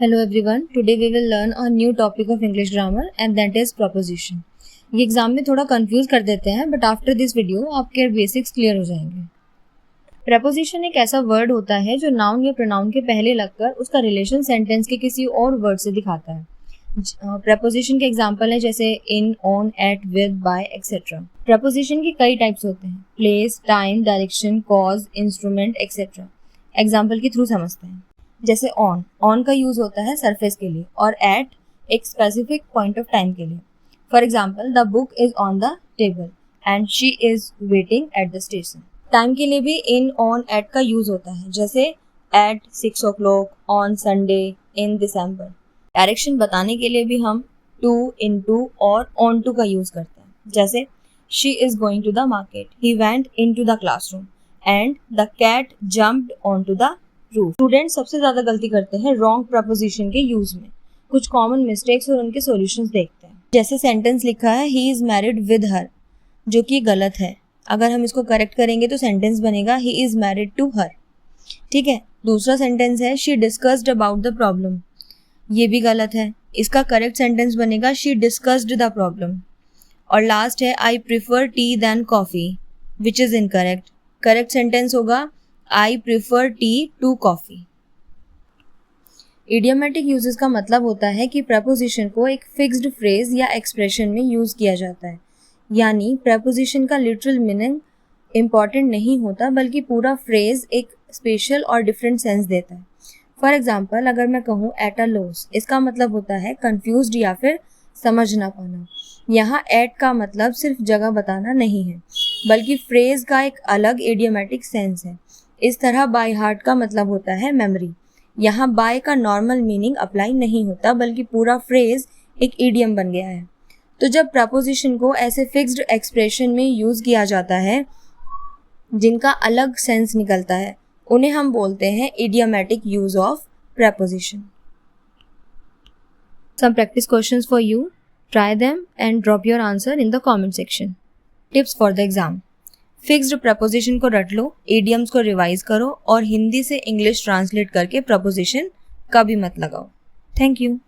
Hello everyone, today we will learn a new topic of English grammar and that is preposition. ये exam में थोड़ा confuse कर देते हैं बट आफ्टर दिस वीडियो आपके basics clear हो जाएंगे. प्रेपोजिशन एक ऐसा वर्ड होता है जो नाउन या प्रोनाउन के पहले लगकर उसका रिलेशन सेंटेंस के किसी और वर्ड से दिखाता है. प्रेपोजिशन के एग्जाम्पल है जैसे in, on, at, with, by etcetera. Preposition के कई टाइप्स होते हैं, place, time, direction, cause, instrument etcetera. Example के थ्रू समझते हैं. जैसे ऑन का यूज होता है सरफेस के लिए और एट एक स्पेसिफिक पॉइंट ऑफ टाइम के लिए. For example the book is on the table and she is waiting at the station. Time के लिए भी इन, ऑन, एट का यूज होता है जैसे at 6 o'clock, on Sunday, in December. Direction बताने के लिए भी हम टू, इनटू और ऑन टू का यूज करते हैं जैसे she is going to the market, he went into the classroom and the cat jumped on to the roof. Student सबसे ज्यादा गलती करते हैं रॉन्ग प्रपोजिशन के यूज में. कुछ कॉमन मिस्टेक्स और उनके सॉल्यूशंस देखते हैं. जैसे सेंटेंस लिखा है ही इज मैरिड विद हर, जो कि गलत है. अगर हम इसको करेक्ट करेंगे तो सेंटेंस बनेगा he is married to her. ठीक है. दूसरा सेंटेंस है she discussed about the problem, ये भी गलत है. इसका करेक्ट सेंटेंस बनेगा शी डिस्कस्ड द प्रॉब्लम. और लास्ट है I prefer tea then coffee, which is incorrect. Correct sentence होगा I prefer tea to coffee. Idiomatic uses का मतलब होता है कि प्रपोजिशन को एक फिक्स्ड फ्रेज या एक्सप्रेशन में यूज किया जाता है. यानी प्रपोजिशन का लिटरल मीनिंग इम्पॉर्टेंट नहीं होता बल्कि पूरा फ्रेज एक स्पेशल और डिफरेंट सेंस देता है. फॉर एग्जाम्पल अगर मैं कहूँ एट अ लॉस, इसका मतलब होता है कंफ्यूज्ड या फिर समझ ना पाना. यहाँ एट का मतलब सिर्फ जगह बताना नहीं है बल्कि फ्रेज का एक अलग इडियोमेटिक सेंस है. इस तरह बाय हार्ट का मतलब होता है मेमोरी. यहाँ बाय का नॉर्मल मीनिंग अप्लाई नहीं होता बल्कि पूरा फ्रेज एक इडियम बन गया है. तो जब प्रपोजिशन को ऐसे फिक्स्ड एक्सप्रेशन में यूज किया जाता है जिनका अलग सेंस निकलता है उन्हें हम बोलते हैं idiomatic use of preposition. Some practice questions for you. Try them and drop your answer in the comment section. Tips for the exam. Fixed preposition को रट लो, इडियम्स को रिवाइज करो और हिंदी से इंग्लिश ट्रांसलेट करके प्रपोजिशन कभी मत लगाओ. Thank you.